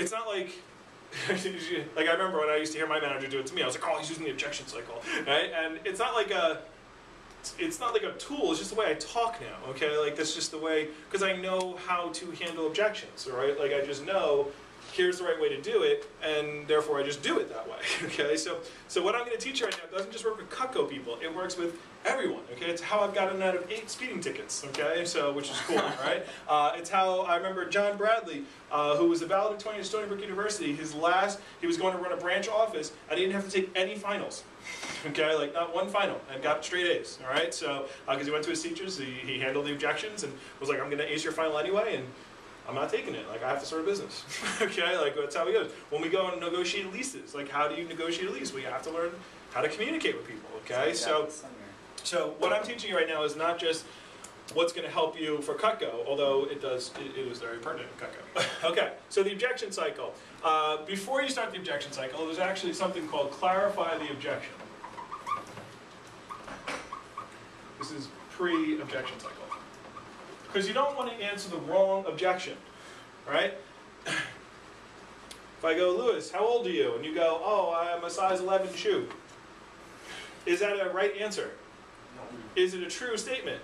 it's not like, like I remember when I used to hear my manager do it to me, I was like, oh, he's using the objection cycle, right? And it's not like a tool, it's just the way I talk now, okay? Like that's just the way, because I know how to handle objections, right? Like I just know here's the right way to do it, and therefore I just do it that way, okay? So what I'm going to teach you right now doesn't just work with Cutco people, it works with everyone, okay? It's how I've gotten out of 8 speeding tickets, okay? So, which is cool, right? It's how I remember John Bradley, who was the valedictorian at Stony Brook University, he was going to run a branch office, and he didn't have to take any finals, okay? Like not one final, and got straight A's, all right? So, because he went to his teachers, he handled the objections, and was like, I'm going to ace your final anyway, and I'm not taking it. Like I have to start a business. Okay, like that's how it goes. When we go and negotiate leases, like how do you negotiate a lease? We have to learn how to communicate with people. Okay, so what I'm teaching you right now is not just what's going to help you for Cutco, although it is very pertinent in Cutco. Okay, so the objection cycle. Before you start the objection cycle, there's actually something called clarify the objection. This is pre-objection cycle. Because you don't want to answer the wrong objection, right? If I go, Lewis, how old are you? And you go, oh, I'm a size 11 shoe. Is that a right answer? No. Is it a true statement?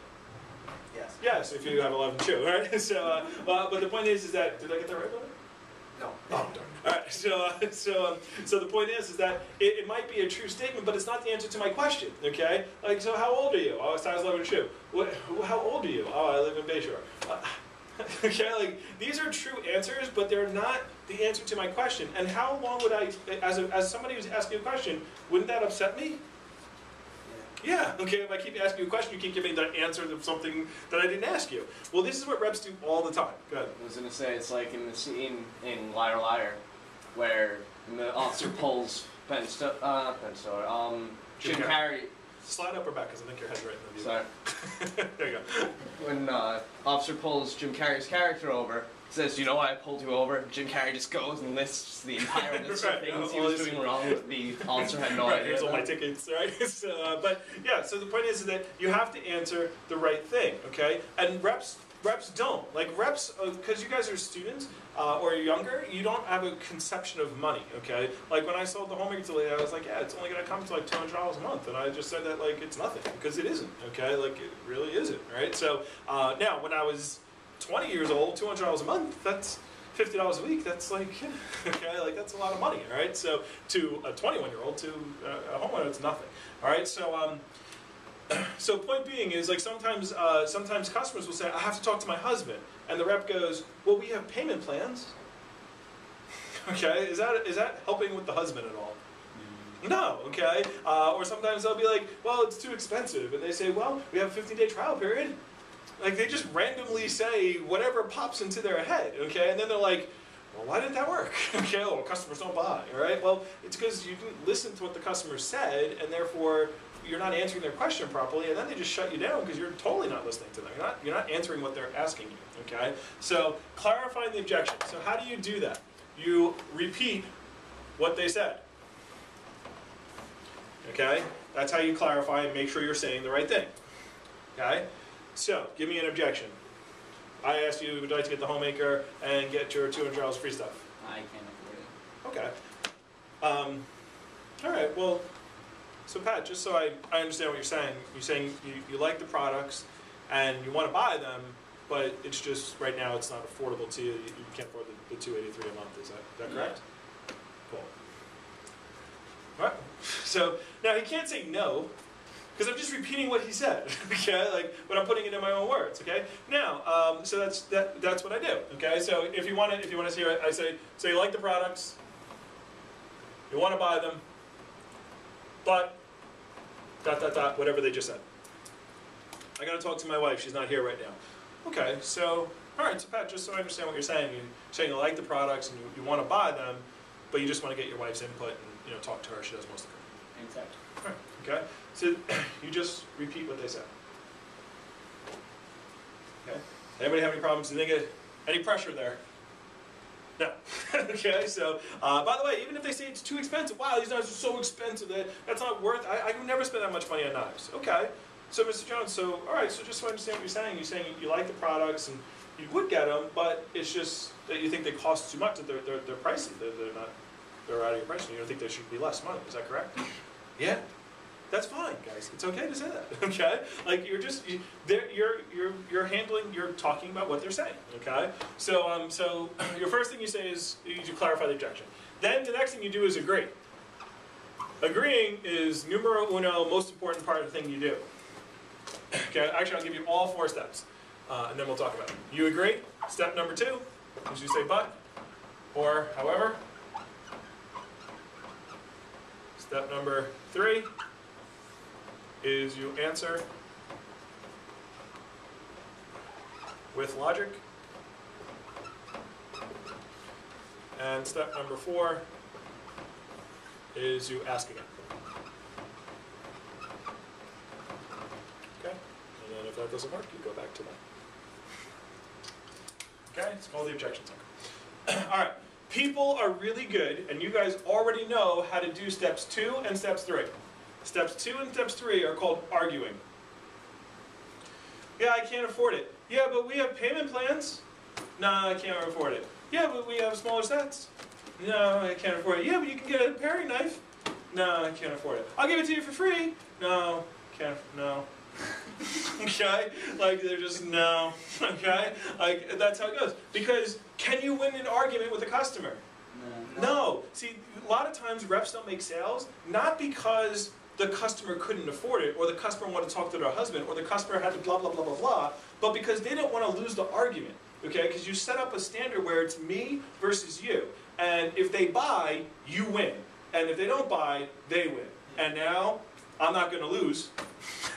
Yes. Yes, if you have 11 shoe, right? So, but the point is that, did I get that right, brother? No. Oh, darn. All right, so the point is that it might be a true statement, but it's not the answer to my question, okay? Like, so how old are you? Oh, size 11 shoe. How old are you? Oh, I live in Bayshore. Okay, like, these are true answers, but they're not the answer to my question. And how long would I, as somebody who's asking a question, wouldn't that upset me? Yeah, okay, if I keep asking you a question, you keep giving the answer of something that I didn't ask you. Well, this is what reps do all the time. Go ahead. I was going to say, it's like in the scene in Liar Liar, where the officer pulls Jim Carrey. Slide up or back, because I think your head's right in the view. Sorry. There you go. When officer pulls Jim Carrey's character over, says, you know why I pulled you over? Jim Carrey just goes and lists the entire list of things he was doing wrong, but the officer had no idea. Here's all my tickets, right? So, but yeah, so the point is that you have to answer the right thing, okay? And reps don't. Like reps, because you guys are students or you're younger, you don't have a conception of money, okay? Like when I sold the homemaker to lady, I was like, yeah, it's only going to come to like $200 a month. And I just said that like it's nothing, because it isn't, okay? Like it really isn't, right? So now when I was 20 years old, $200 a month, that's $50 a week, that's like, okay, like that's a lot of money, all right? So to a 21-year-old, to a homeowner, it's nothing, all right? So point being is like sometimes customers will say, I have to talk to my husband, and the rep goes, well, we have payment plans. Okay, is that helping with the husband at all? No, okay? Or sometimes they'll be like, well, it's too expensive, and they say, well, we have a 15-day trial period. Like they just randomly say whatever pops into their head, okay? And then they're like, well, why didn't that work? Okay, well, customers don't buy, all right? Well, it's because you didn't listen to what the customer said, and therefore you're not answering their question properly, and then they just shut you down because you're totally not listening to them. You're not answering what they're asking you, okay? So clarifying the objection. So how do you do that? You repeat what they said, okay? That's how you clarify and make sure you're saying the right thing, okay? So, give me an objection. I asked you, would you like to get the homemaker and get your $200 free stuff? I can't afford it. Okay. All right, well, so Pat, just so I understand what you're saying you like the products and you want to buy them, but it's just, right now, it's not affordable to you. You can't afford the $283 a month. Is that correct? Yeah. Cool. All right. So, now he can't say no, because I'm just repeating what he said, okay? Like, but I'm putting it in my own words, okay? Now, so that's what I do, okay? So if you want to hear it, I say, so you like the products, you want to buy them, but whatever they just said. I got to talk to my wife. She's not here right now. Okay, so all right, so Pat, just so I understand what you're saying you like the products and you want to buy them, but you just want to get your wife's input and talk to her. She does most of it. Exactly. All right, okay. So you just repeat what they said. Okay. Anybody have any problems? Did they get any pressure there? No. Okay. So by the way, even if they say it's too expensive, wow, these knives are so expensive that's not worth. I would never spend that much money on knives. Okay. So Mr. Jones, so all right. So just so I understand what you're saying you like the products and you would get them, but it's just that you think they cost too much, that they're pricey, they're out of your price, and you don't think they should be less money. Is that correct? Yeah. That's fine, guys. It's okay to say that. Okay, like you're handling, you're talking about what they're saying. Okay, so your first thing you say is you clarify the objection. Then the next thing you do is agree. Agreeing is numero uno, most important part of the thing you do. Okay, actually I'll give you all 4 steps, and then we'll talk about it. You agree. Step number 2 is you say but, or however. Step number 3 is you answer with logic. And step number 4 is you ask again. Okay? And then if that doesn't work, you go back to that. Okay? It's called the objection cycle. All right. People are really good, and you guys already know how to do steps 2 and steps 3. Steps 2 and steps 3 are called arguing. Yeah, I can't afford it. Yeah, but we have payment plans. No, I can't afford it. Yeah, but we have smaller sets. No, I can't afford it. Yeah, but you can get a paring knife. No, I can't afford it. I'll give it to you for free. No, can't, no. Okay? Like, they're just, no. Okay? Like, that's how it goes. Because can you win an argument with a customer? No. See, a lot of times reps don't make sales, not because the customer couldn't afford it, or the customer wanted to talk to their husband, or the customer had to blah, blah, blah, blah, blah, but because they don't want to lose the argument, okay? Because you set up a standard where it's me versus you, and if they buy, you win, and if they don't buy, they win. And now, I'm not going to lose,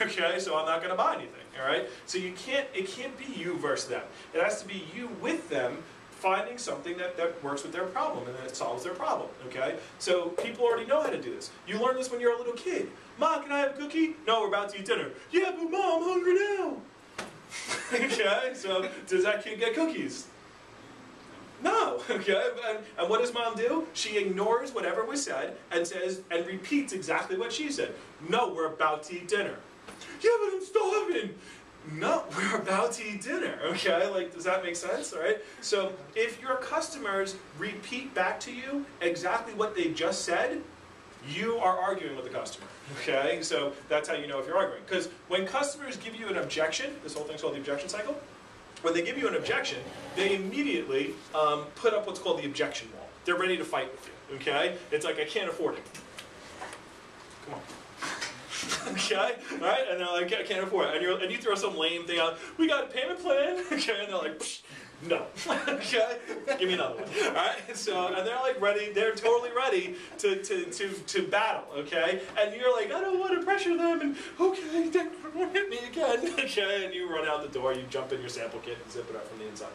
okay? So I'm not going to buy anything, all right? So it can't be you versus them. It has to be you with them, finding something that works with their problem and that solves their problem, okay? So people already know how to do this. You learn this when you're a little kid. Mom, can I have a cookie? No, we're about to eat dinner. Yeah, but Mom, I'm hungry now. Okay, so does that kid get cookies? No, okay? And what does Mom do? She ignores whatever was said and says, and repeats exactly what she said. No, we're about to eat dinner. Yeah, but I'm starving. No, we're about to eat dinner, okay? Like, does that make sense, all right? So if your customers repeat back to you exactly what they just said, you are arguing with the customer, okay? So that's how you know if you're arguing. Because when customers give you an objection, this whole thing's called the objection cycle, when they give you an objection, they immediately put up what's called the objection wall. They're ready to fight with you, okay? It's like, I can't afford it. Come on. Okay, all right, and they're like, I can't afford it, and you throw some lame thing out. We got a payment plan, okay, and they're like, psh, no, okay, give me another one, all right. So, and they're like ready, they're totally ready to battle, okay, and you're like, I don't want to pressure them, and okay, don't hit me again, okay, and you run out the door, you jump in your sample kit and zip it up from the inside,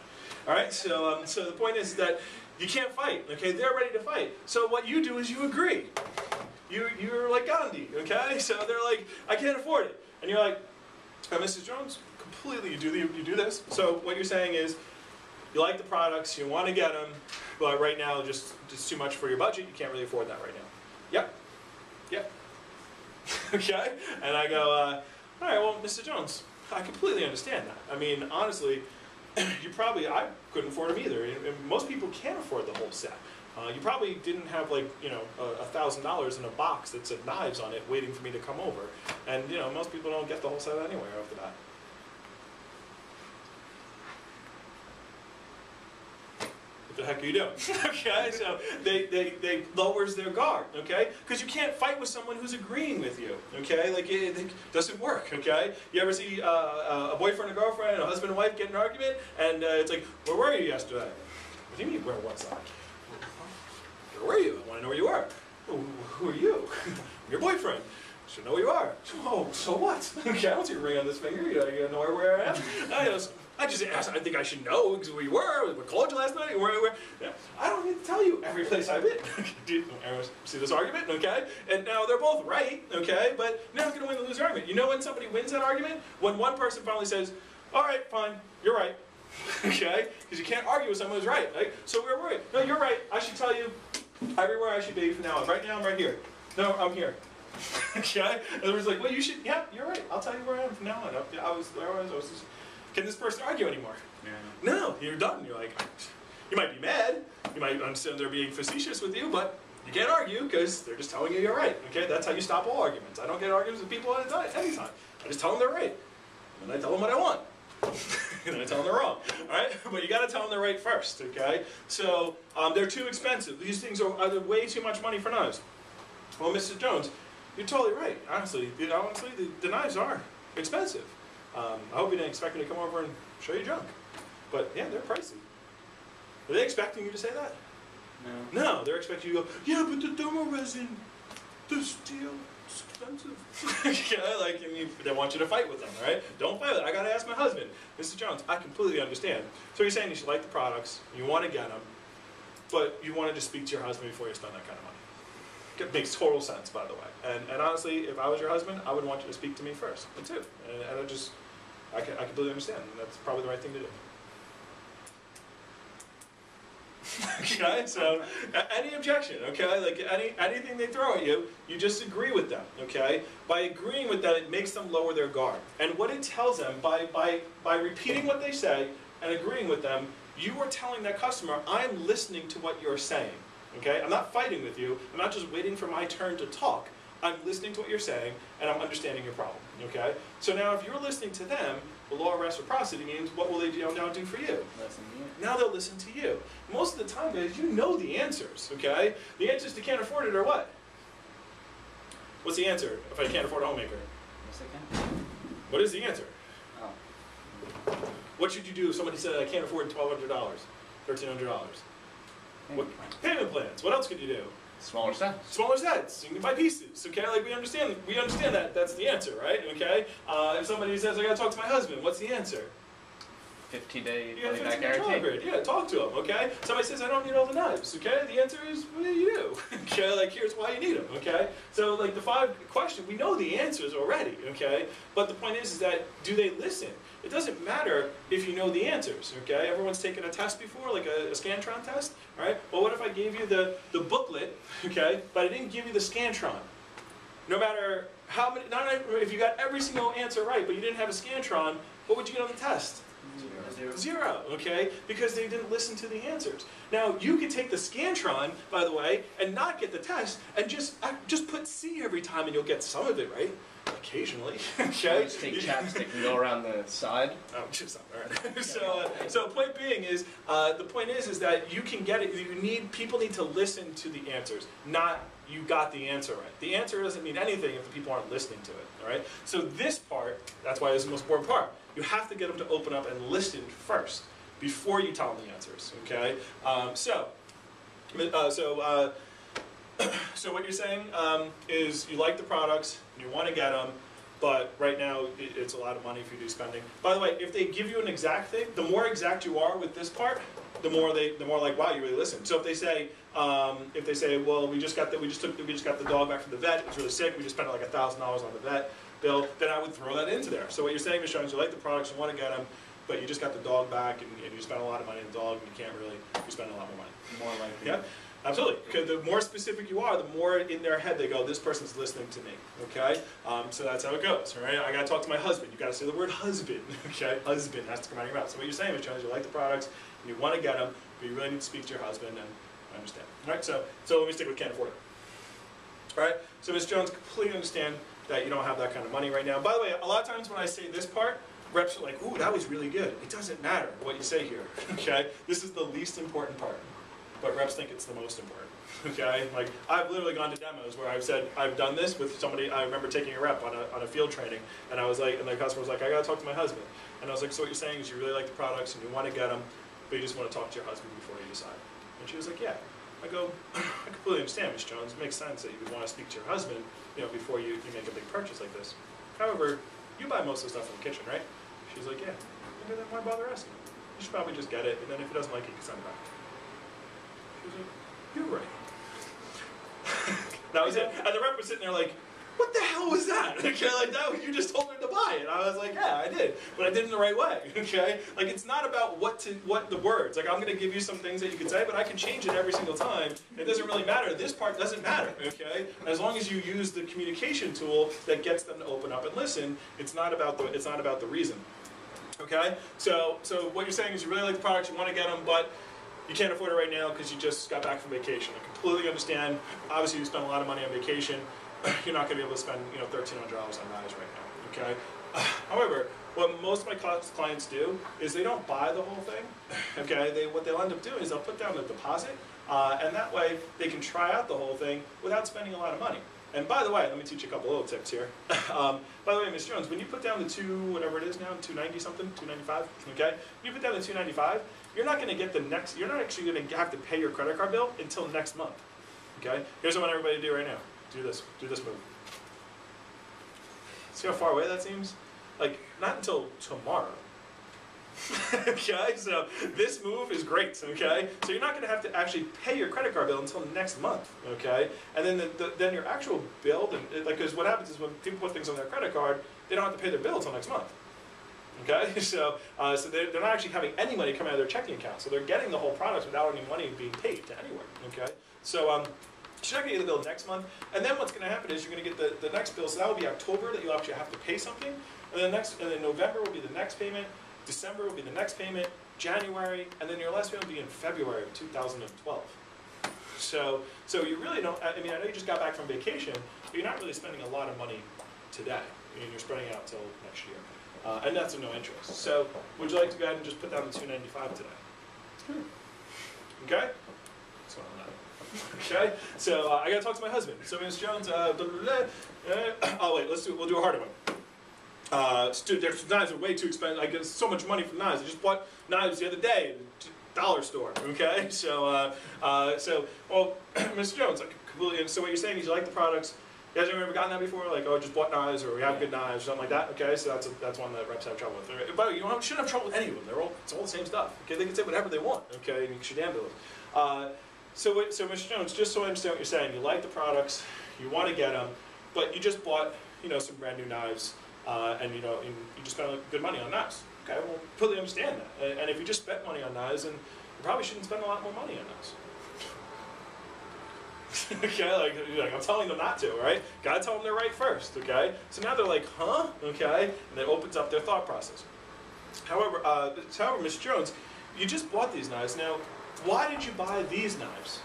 all right. So, so the point is that you can't fight, okay. They're ready to fight. So what you do is you agree. You're like Gandhi, okay? So they're like, I can't afford it. And you're like, Mrs. Jones, completely, you do this. So what you're saying is, you like the products, you want to get them, but right now, just too much for your budget, you can't really afford that right now. Yep. Yep. Okay? And I go, all right, well, Mr. Jones, I completely understand that. I mean, honestly, I couldn't afford them either. And most people can't afford the whole set. You probably didn't have like, you know, $1,000 in a box that said knives on it waiting for me to come over. And, you know, most people don't get the whole set anyway off the bat. What the heck are you doing? Okay, so they lowers their guard, okay? Because you can't fight with someone who's agreeing with you, okay? Like, it doesn't work, okay? You ever see a boyfriend and girlfriend, a husband and wife get in an argument, and it's like, where were you yesterday? What do you mean, where was I? Where were you? I want to know where you are. Who are you? Your boyfriend. I should know where you are. Oh, so what? Okay, I don't see a ring on this finger. You gotta know where I am. I just asked. I think I should know where you were. We called you last night. Where? Yeah. I don't need to tell you every place I've been. Do you see this argument? Okay, and now they're both right. Okay, but you're not gonna win the loser argument. You know when somebody wins that argument? When one person finally says, "All right, fine, you're right." Okay, because you can't argue with someone who's right. Right? So where were you? No, you're right. I should tell you everywhere I should be from now on. Right now, I'm right here. No, I'm here. Okay? And it was like, well, you should, yeah, you're right. I'll tell you where I am from now on. I was just, Can this person argue anymore? No. No, you're done. You're like, you might be mad, you might understand they're being facetious with you, but you can't argue because they're just telling you you're right. Okay, that's how you stop all arguments. I don't get arguments with people anytime. I just tell them they're right, and I tell them what I want. And I tell them they're wrong, all right? But you got to tell them they're right first, okay? So they're too expensive. These things are way too much money for knives. Well, Mr. Jones, you're totally right. Honestly, the knives are expensive. I hope you didn't expect me to come over and show you junk. But yeah, they're pricey. Are they expecting you to say that? No. No, they're expecting you to go, yeah, but the dermal resin, the steel, it's expensive. Okay, like, they want you to fight with them, right? Don't fight with it. I gotta ask my husband. Mr. Jones, I completely understand. So you're saying you should like the products, you want to get them, but you want to just speak to your husband before you spend that kind of money. It makes total sense, by the way. And honestly, if I was your husband, I would want you to speak to me first. Me too. And I completely understand. And that's probably the right thing to do. Okay, so any objection, okay, like anything they throw at you, you just agree with them, okay? By agreeing with them, it makes them lower their guard. And what it tells them, by repeating what they say and agreeing with them, you are telling that customer, I'm listening to what you're saying, okay? I'm not fighting with you, I'm not just waiting for my turn to talk. I'm listening to what you're saying, and I'm understanding your problem, okay? So now if you're listening to them, the law of reciprocity means what will they now do for you? Listen to you. Now they'll listen to you. Most of the time, guys, you know the answers, okay? The answers to can't afford it are what? What's the answer if I can't afford a homemaker? Yes, I can. What is the answer? Oh. What should you do if somebody said, I can't afford $1,200, $1,300? Payment plans. What else could you do? Smaller sets. Smaller sets. You can buy pieces. Okay, like we understand that. That's the answer, right? Okay. If somebody says I gotta talk to my husband, what's the answer? 50-day You got a money back 15-day trial guarantee. period. Yeah, talk to them. Okay. Somebody says I don't need all the knives. Okay. The answer is well, you do. Okay. Like here's why you need them. Okay. So like the 5 questions, we know the answers already. Okay. But the point is that do they listen? It doesn't matter if you know the answers, okay? Everyone's taken a test before, like a Scantron test, right? Well, what if I gave you the booklet, okay, but I didn't give you the Scantron? No matter how many, if you got every single answer right, but you didn't have a Scantron, what would you get on the test? Zero, okay? Because they didn't listen to the answers. Now, you could take the Scantron, by the way, and not get the test, and just put C every time and you'll get some of it right. Occasionally, okay? Just take chapstick and go around the side. Oh, just all right. So point being is, the point is that you can get it. People need to listen to the answers, not you got the answer right. The answer doesn't mean anything if the people aren't listening to it. All right. So this part, that's why this is the most important part. You have to get them to open up and listen first before you tell them the answers. Okay. So what you're saying is you like the products, you want to get them, but right now it's a lot of money for you to be spending. By the way, if they give you an exact thing, the more exact you are with this part, the more like, wow, you really listen. So if they say, well, we just got the dog back from the vet, it was really sick, we just spent like $1,000 on the vet bill, then I would throw that into there. So what you're saying, Mr. Jones, you like the products, you want to get them, but you just got the dog back, and you spent a lot of money on the dog, and you spend a lot more money. More likely. Yeah. Absolutely, because the more specific you are, the more in their head they go, this person's listening to me, okay? So that's how it goes, all right? I gotta talk to my husband. You gotta say the word husband, okay? Husband has to come out of your mouth. So what you're saying, Mr. Jones, you like the products, and you wanna get them, but you really need to speak to your husband, and I understand. All right, so let me stick with can't afford it. All right, so Ms. Jones, completely understand that you don't have that kind of money right now. By the way, a lot of times when I say this part, reps are like, ooh, that was really good. It doesn't matter what you say here, okay? This is the least important part. But reps think it's the most important, okay? Like, I've literally gone to demos where I've said, I've done this with somebody, I remember taking a rep on a field training, and I was like, and the customer was like, I gotta talk to my husband. And I was like, so what you're saying is you really like the products and you wanna get them, but you just wanna talk to your husband before you decide. And she was like, yeah. I go, I completely understand, Ms. Jones. It makes sense that you would wanna speak to your husband, before you make a big purchase like this. However, you buy most of the stuff in the kitchen, right? She's like, yeah. And then why bother asking? You should probably just get it, and then if he doesn't like it, you can send it back. She was like, you're right. That was it. And the rep was sitting there like, what the hell was that? Okay, like you just told her to buy it. I was like, yeah, I did, but I did it in the right way. Okay, like it's not about what the words. Like I'm going to give you some things that you can say, but I can change it every single time. It doesn't really matter. This part doesn't matter. Okay, as long as you use the communication tool that gets them to open up and listen. It's not about the reason. Okay, so what you're saying is you really like the products, you want to get them, but you can't afford it right now because you just got back from vacation. I completely understand. Obviously, you spent a lot of money on vacation. You're not going to be able to spend $1,300 on knives right now. Okay. However, what most of my clients do is they don't buy the whole thing. Okay. What they'll end up doing is they'll put down the deposit, and that way they can try out the whole thing without spending a lot of money. And by the way, let me teach you a couple little tips here. By the way, Ms. Jones, when you put down the whatever it is now, 290 something, 295, okay? When you put down the 295, you're not going to get the next. You're not actually going to have to pay your credit card bill until next month. Okay? Here's what I want everybody to do right now. Do this. Do this move. See how far away that seems? Like not until tomorrow. Okay, so this move is great, okay? So you're not going to have to actually pay your credit card bill until next month, okay? And then then your actual bill, because what happens is when people put things on their credit card, they don't have to pay their bill until next month, okay? So they're not actually having any money come out of their checking account, so they're getting the whole product without any money being paid to anywhere, okay? So you're not going to get the bill next month, and then what's going to happen is you're going to get the next bill, so that will be October that you'll actually have to pay something, and then November will be the next payment, December will be the next payment, January, and then your last payment will be in February of 2012. So you really don't, I mean, I know you just got back from vacation, but you're not really spending a lot of money today. I mean, you're spreading it out until next year. And that's with no interest. So would you like to go ahead and just put down the $295 today? Okay? That's what I'm not. Okay? So I got to talk to my husband. So Ms. Jones, oh wait, we'll do a harder one. Their knives are way too expensive. I get so much money from knives. I just bought knives the other day at the dollar store. Okay, so well, Mr. Jones, completely. So what you're saying is you like the products. You guys ever gotten that before? Like, oh, just bought knives, or we have good knives, or something like that. Okay, so that's one that reps have trouble with. But you shouldn't have trouble with any of them. It's all the same stuff. Okay, they can say whatever they want. Okay, and you should handle it. So Mr. Jones, just so I understand what you're saying, you like the products, you want to get them, but you just bought some brand new knives. And you just spent good money on knives. Okay, well, completely understand that. And if you just spent money on knives, then you probably shouldn't spend a lot more money on knives. Okay, like I'm telling them not to, right? Gotta tell them they're right first, okay? So now they're like, huh? Okay, and it opens up their thought process. However, Mr. Jones, you just bought these knives. Now, why did you buy these knives?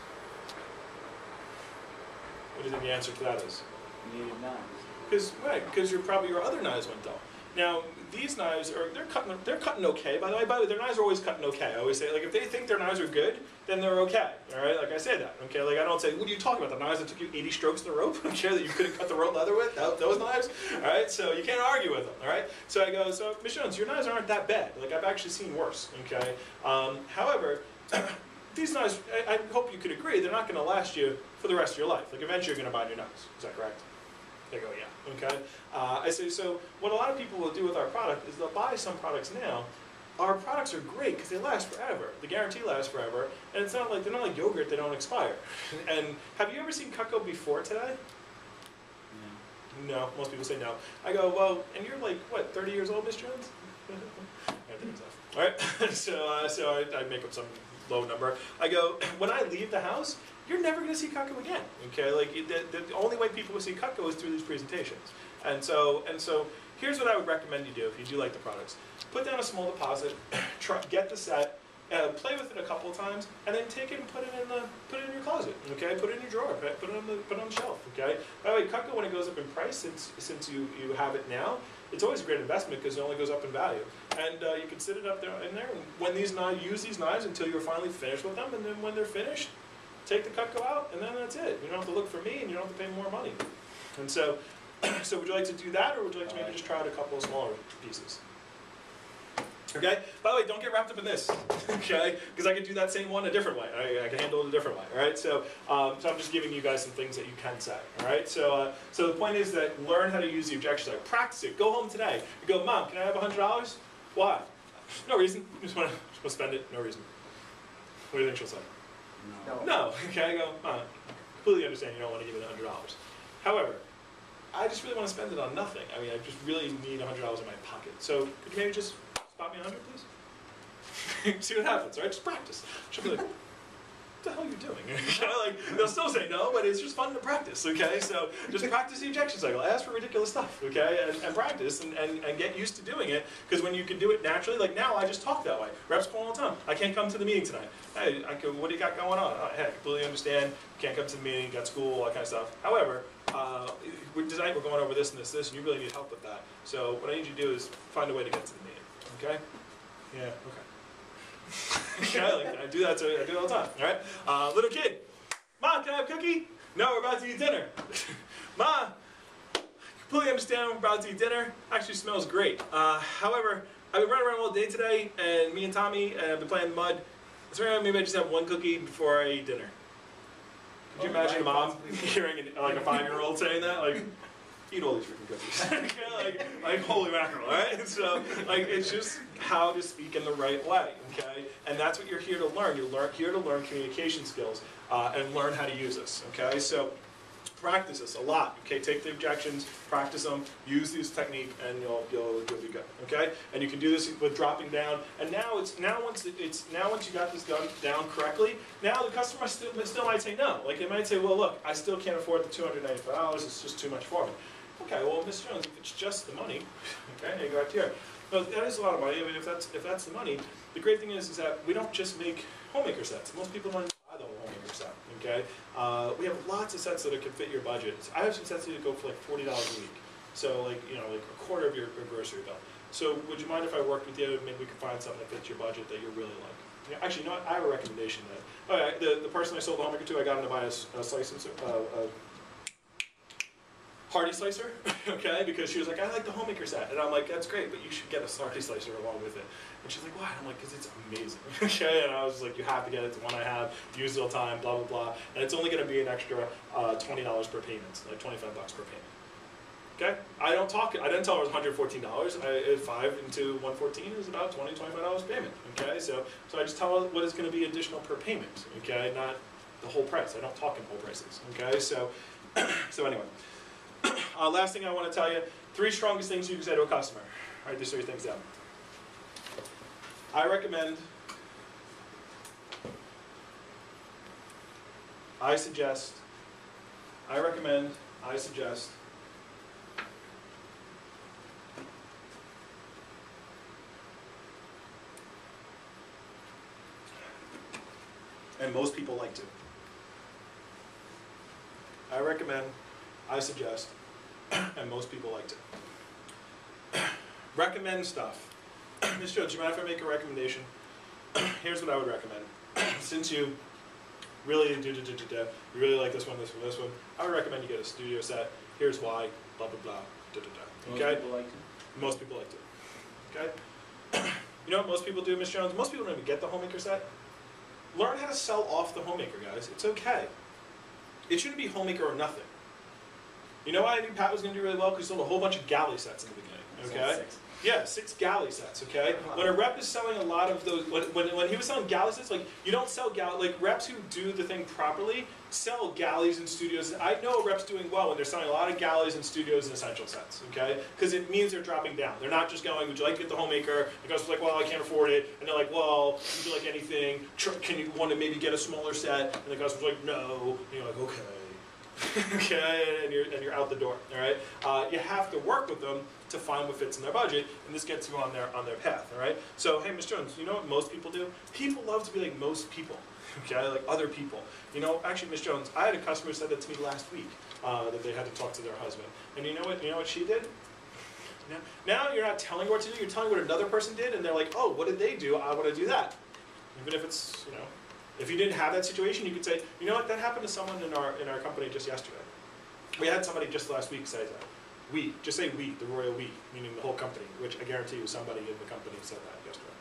What do you think the answer to that is? Needed knives. Because your other knives went dull. Now these knives they're cutting okay. By the way, their knives are always cutting okay. I always say, like, if they think their knives are good, then they're okay. All right, like I say that. Okay, like I don't say, what are you talking about? The knives that took you 80 strokes of the rope? Okay, that you couldn't cut the rope leather with? Those knives? All right, so you can't argue with them. All right, so I go, so Ms. Jones, your knives aren't that bad. Like I've actually seen worse. Okay, however, these knives, I hope you could agree, they're not going to last you for the rest of your life. Like eventually you're going to buy new knives. Is that correct? They go, yeah. Okay. I say, so what a lot of people will do with our product is they'll buy some products now. Our products are great because they last forever. The guarantee lasts forever, and they're not like yogurt; they don't expire. And have you ever seen Cutco before today? No. Most people say no. I go, well, and you're like what, 30 years old, Miss Jones? I think so. All right. So I make up some low number. I go, when I leave the house, you're never going to see Cutco again. Okay, like the only way people will see Cutco is through these presentations. And so here's what I would recommend you do if you do like the products: put down a small deposit, get the set, play with it a couple of times, and then take it and put it in your closet. Okay, put it in your drawer, put it on the shelf. Okay. By the way, Cutco, when it goes up in price, since you have it now, it's always a great investment because it only goes up in value. And you can sit it up there in there, and when use these knives until you're finally finished with them, and then when they're finished, take the Cutco out, and then that's it. You don't have to look for me, and you don't have to pay more money. And so would you like to do that, or would you like to maybe just try out a couple of smaller pieces? Okay? By the way, don't get wrapped up in this, okay? Because I can do that same one a different way. I can handle it a different way, all right? So I'm just giving you guys some things that you can say, all right? So the point is that learn how to use the objection side. Practice it. Go home today. You go, Mom, can I have $100? Why? No reason. You just want to spend it. No reason. What do you think she'll say? No. Okay, I go, completely understand you don't want to give it $100. However, I just really want to spend it on nothing. I mean, I just really need $100 in my pocket. So could you maybe just spot me 100, please? See what happens, right? Just practice. She'll be like, what the hell are you doing? Like, they'll still say no, but it's just fun to practice, okay? So just practice the objection cycle. Ask for ridiculous stuff, okay? And practice and get used to doing it, because when you can do it naturally, like now I just talk that way. Reps call all the time. I can't come to the meeting tonight. Hey, what do you got going on? Hey, I completely understand. Can't come to the meeting, got school, all that kind of stuff. However, tonight we're going over this and this, and you really need help with that. So what I need you to do is find a way to get to the meeting, okay? Yeah, okay. Okay, like, I do that all the time, all right? Little kid, Ma, can I have a cookie? No, we're about to eat dinner. Ma, completely understand we're about to eat dinner. Actually smells great. However, I've been running around all day today, and me and Tommy have been playing in the mud. Is there any way maybe I just have one cookie before I eat dinner? Could you imagine a mom hearing like a 5-year-old saying that? Like, eat all these freaking cookies. Okay, like holy mackerel, all right? So, like, it's just how to speak in the right way, okay? And that's what you're here to learn. You're here to learn communication skills and learn how to use this, okay? So, practice this a lot, okay? Take the objections, practice them, use this technique, and you'll be good, okay? And you can do this with dropping down. And now once you got this down correctly, now the customer still might say no. Like they might say, well, look, I still can't afford the $295. It's just too much for me. Okay, well, Ms. Jones, if it's just the money, okay, you go right here. No, that is a lot of money. I mean, if that's the money, the great thing is that we don't just make homemaker sets. Most people don't buy the whole homemaker set. Okay, we have lots of sets that can fit your budget. I have some sets that go for like $40 a week. So like like a quarter of your grocery bill. So would you mind if I worked with you? Maybe we could find something that fits your budget that you really like. Yeah, actually, no, I have a recommendation. That the person I sold the homemaker to, I got him to buy a slice Hardy slicer, okay, because she was like, I like the homemaker set, and I'm like, that's great, but you should get a Hardy slicer along with it. And she's like, why? I'm like, because it's amazing, okay, and I was like, you have to get it, it's the one I have, use it all the time, blah, blah, blah, and it's only going to be an extra $20 per payment, like $25 per payment, okay? I didn't tell her it was $114, 5 into 114 is about $20, $25 payment, okay, so I just tell her what is going to be additional per payment, okay, not the whole price. I don't talk in whole prices, okay, so anyway. Last thing I want to tell you, 3 strongest things you can say to a customer. Write these 3 things down. I recommend, I suggest, I recommend, I suggest, and most people like to. I recommend, I suggest, and most people like to. Recommend stuff. Ms. Jones, do you mind if I make a recommendation? Here's what I would recommend. Since you really you really like this one, I would recommend you get a studio set. Here's why, blah, blah, blah, okay? Most people like to. Most people like to, okay? You know what most people do, Ms. Jones? Most people don't even get the homemaker set. Learn how to sell off the homemaker, guys. It's okay. It shouldn't be homemaker or nothing. You know why I knew Pat was going to do really well? Because he sold a whole bunch of galley sets in the beginning, okay? 6. Yeah, 6 galley sets, okay? When a rep is selling a lot of those, when he was selling galley sets, like, you don't sell like reps who do the thing properly sell galleys and studios. I know reps doing well when they're selling a lot of galleys and studios and essential sets, okay? Because it means they're dropping down. They're not just going, would you like to get the homemaker? The customer's like, well, I can't afford it. And they're like, well, would you like anything? Can you want to maybe get a smaller set? And the customer's like, no. And you're like, okay. Okay, and you're out the door. All right, you have to work with them to find what fits in their budget, and this gets you on their path. All right. So hey, Ms. Jones, you know what most people do? People love to be like most people. Okay, like other people. You know, actually, Ms. Jones, I had a customer said that to me last week that they had to talk to their husband, and you know what? You know what she did? Now you're not telling her what to do. You're telling what another person did, and they're like, oh, what did they do? I want to do that. Even if it's If you didn't have that situation, you could say, you know what, that happened to someone in our company just yesterday. We had somebody just last week say that. We, just say we, the royal we, meaning the whole company, which I guarantee was somebody in the company said that yesterday.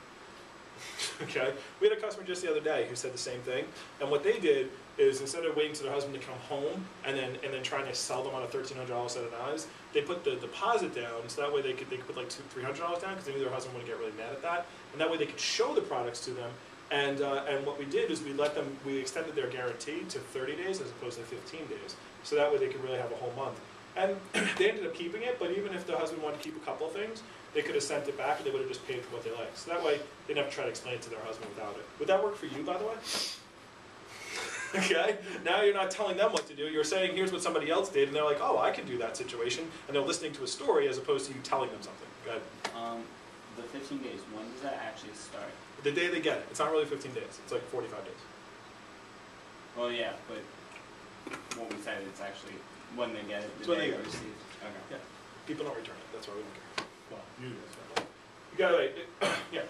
Okay? We had a customer just the other day who said the same thing, and what they did is instead of waiting for their husband to come home and then trying to sell them on a $1,300 set of knives, they put the deposit down so that way they could put like $300 down because they knew their husband wouldn't get really mad at that, and that way they could show the products to them. And what we did is we extended their guarantee to 30 days as opposed to 15 days. So that way they could really have a whole month. And they ended up keeping it, but even if the husband wanted to keep a couple of things, they could have sent it back and they would have just paid for what they liked. So that way they didn't have to try to explain it to their husband without it. Would that work for you, by the way? Okay? Now you're not telling them what to do. You're saying, here's what somebody else did, and they're like, oh, I can do that situation. And they're listening to a story as opposed to you telling them something. Go ahead. The 15 days, when does that actually start? The day they get it. It's not really 15 days. It's like 45 days. Well, yeah, but what we said, it's actually when they get it, It's the when day they they get it. receive. Okay. Yeah. People don't return it. That's why we don't care. Well, you guys don't. You gotta wait. Yeah.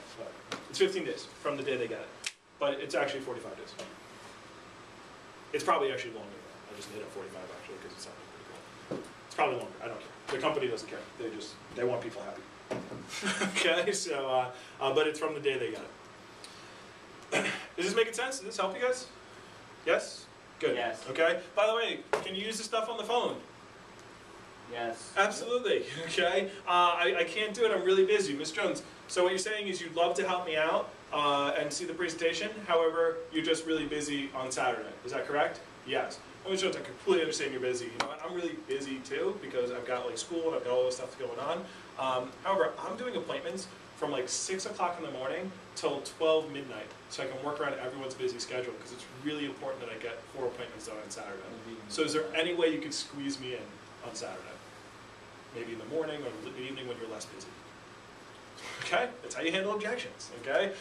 It's 15 days from the day they get it. But it's actually 45 days. It's probably actually longer than that. I just made up 45 actually because it sounded pretty cool. It's probably longer. I don't care. The company doesn't care. They want people happy. Okay, so, but it's from the day they got it. Is this making sense? Does this help you guys? Yes? Good. Yes. Okay, by the way, can you use this stuff on the phone? Yes. Absolutely, okay? I can't do it, I'm really busy. Ms. Jones, so what you're saying is you'd love to help me out and see the presentation, however, you're just really busy on Saturday. Is that correct? Yes. Ms. Jones, I completely understand you're busy. You know what? I'm really busy too because I've got like school and I've got all this stuff going on. However, I'm doing appointments from like 6 o'clock in the morning till 12 midnight so I can work around everyone's busy schedule because it's really important that I get 4 appointments done on Saturday. So is there any way you could squeeze me in on Saturday? Maybe in the morning or the evening when you're less busy. Okay, that's how you handle objections. Okay,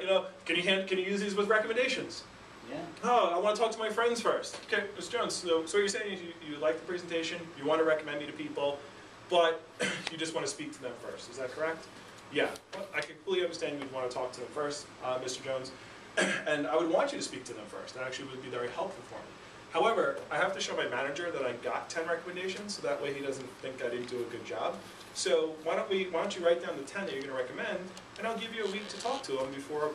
you know, can you use these with recommendations? Yeah. Oh, I want to talk to my friends first. Okay, Ms. Jones. So what you're saying is you like the presentation, you want to recommend me to people, but you just want to speak to them first. Is that correct? Yeah. Well, I completely understand you'd want to talk to them first, Mr. Jones, and I would want you to speak to them first. That actually would be very helpful for me. However, I have to show my manager that I got 10 recommendations, so that way he doesn't think I didn't do a good job. So why don't you write down the 10 that you're going to recommend, and I'll give you a week to talk to them before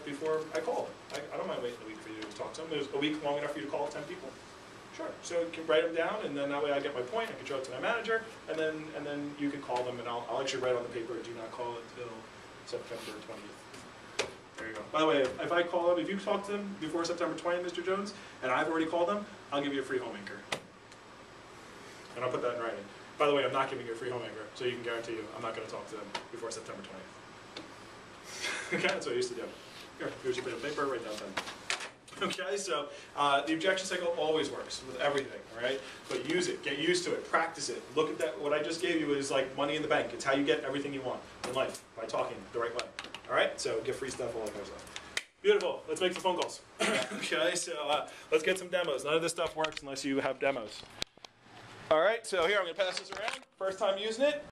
I call them. I don't mind waiting a week for you to talk to them. Is a week long enough for you to call 10 people? Sure. So you can write them down, and then that way I get my point. I can show it to my manager, and then you can call them, and I'll actually write on the paper. Do not call until September 20th. There you go. By the way, if I call them, if you talk to them before September 20th, Mr. Jones, and I've already called them, I'll give you a free home anchor. And I'll put that in writing. By the way, I'm not giving you a free home anchor, so you can guarantee you I'm not going to talk to them before September 20th. Okay, that's what I used to do. Here's your bit of paper, write down 10. Okay, so the objection cycle always works with everything, all right? But use it, get used to it, practice it. Look at that, what I just gave you is like money in the bank. It's how you get everything you want in life, by talking the right way. All right, so get free stuff, all that kind of stuff. Beautiful, let's make some phone calls. Okay, so let's get some demos. None of this stuff works unless you have demos. All right, so here, I'm gonna pass this around. First time using it.